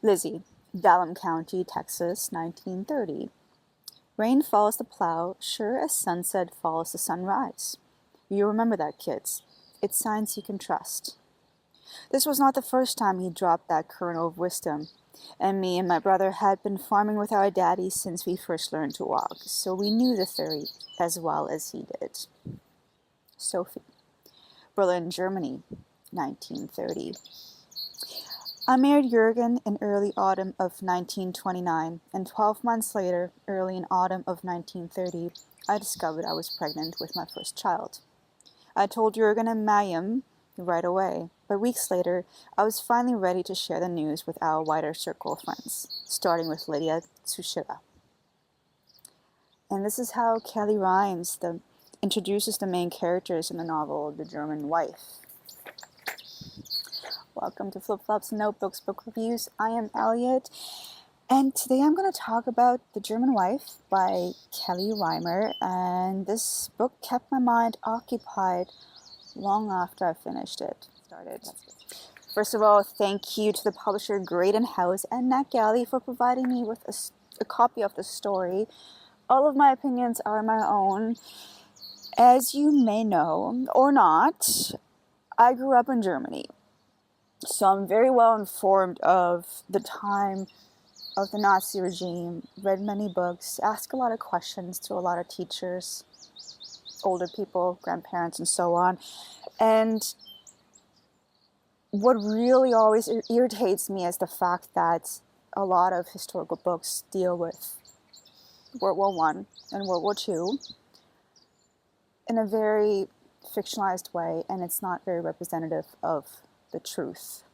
Lizzie, Dallam County, Texas, 1930. Rain follows the plow, sure as sunset follows the sunrise. You remember that, kids. It's signs you can trust. This was not the first time he dropped that kernel of wisdom, and me and my brother had been farming with our daddy since we first learned to walk, so we knew the theory as well as he did. Sophie, Berlin, Germany, 1930. I married Jürgen in early autumn of 1929, and 12 months later, early in autumn of 1930, I discovered I was pregnant with my first child. I told Jürgen and Mayim right away, but weeks later, I was finally ready to share the news with our wider circle of friends, starting with Lydia Tsushita. And this is how Kelly Rimes introduces the main characters in the novel, The German Wife. Welcome to Flip-Flops and Notebooks Book Reviews. I am Elliot, and today I'm going to talk about The German Wife by Kelly Reimer, and this book kept my mind occupied long after I finished it. First of all, thank you to the publisher Graydon House and NetGalley for providing me with a copy of the story. All of my opinions are my own. As you may know, or not, I grew up in Germany. So I'm very well informed of the time of the Nazi regime, read many books, asked a lot of questions to a lot of teachers, older people, grandparents, and so on. And what really always irritates me is the fact that a lot of historical books deal with World War I and World War II in a very fictionalized way, and it's not very representative of the truth.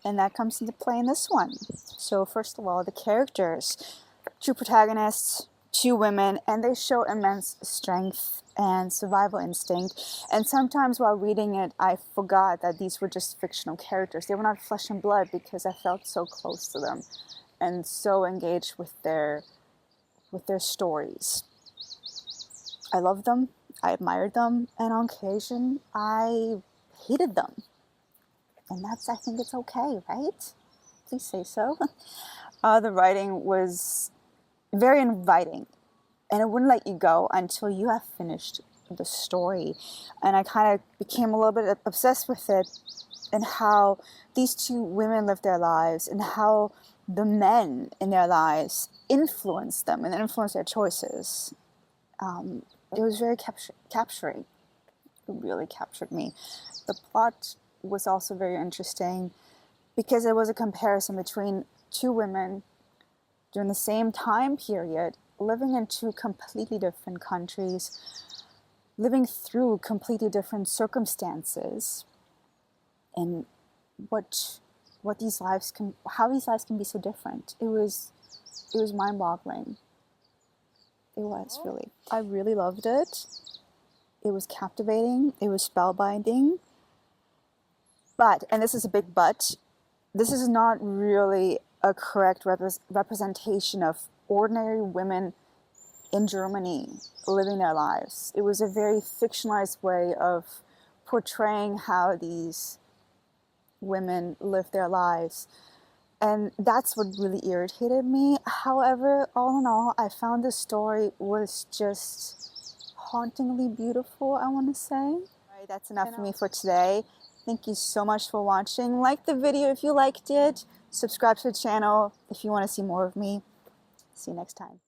And that comes into play in this one. So first of all, the characters, two protagonists, two women, and they show immense strength and survival instinct. And sometimes while reading it, I forgot that these were just fictional characters. They were not flesh and blood because I felt so close to them and so engaged with their stories. I loved them, I admired them, and on occasion, I hated them. And I think it's okay, right? Please say so. The writing was very inviting, and it wouldn't let you go until you have finished the story. And I kind of became a little bit obsessed with it and how these two women lived their lives and how the men in their lives influenced them and influenced their choices. It was very capturing. It really captured me. The plot was also very interesting because it was a comparison between two women during the same time period, living in two completely different countries, living through completely different circumstances, and how these lives can be so different. It was mind-boggling. It was, really. I really loved it. It was captivating. It was spellbinding. But, and this is a big but, this is not really a correct representation of ordinary women in Germany living their lives. It was a very fictionalized way of portraying how these women live their lives. And that's what really irritated me. However, all in all, I found the story was just hauntingly beautiful, I want to say. All right, that's enough for me for today. Thank you so much for watching. Like the video if you liked it. Subscribe to the channel if you want to see more of me. See you next time.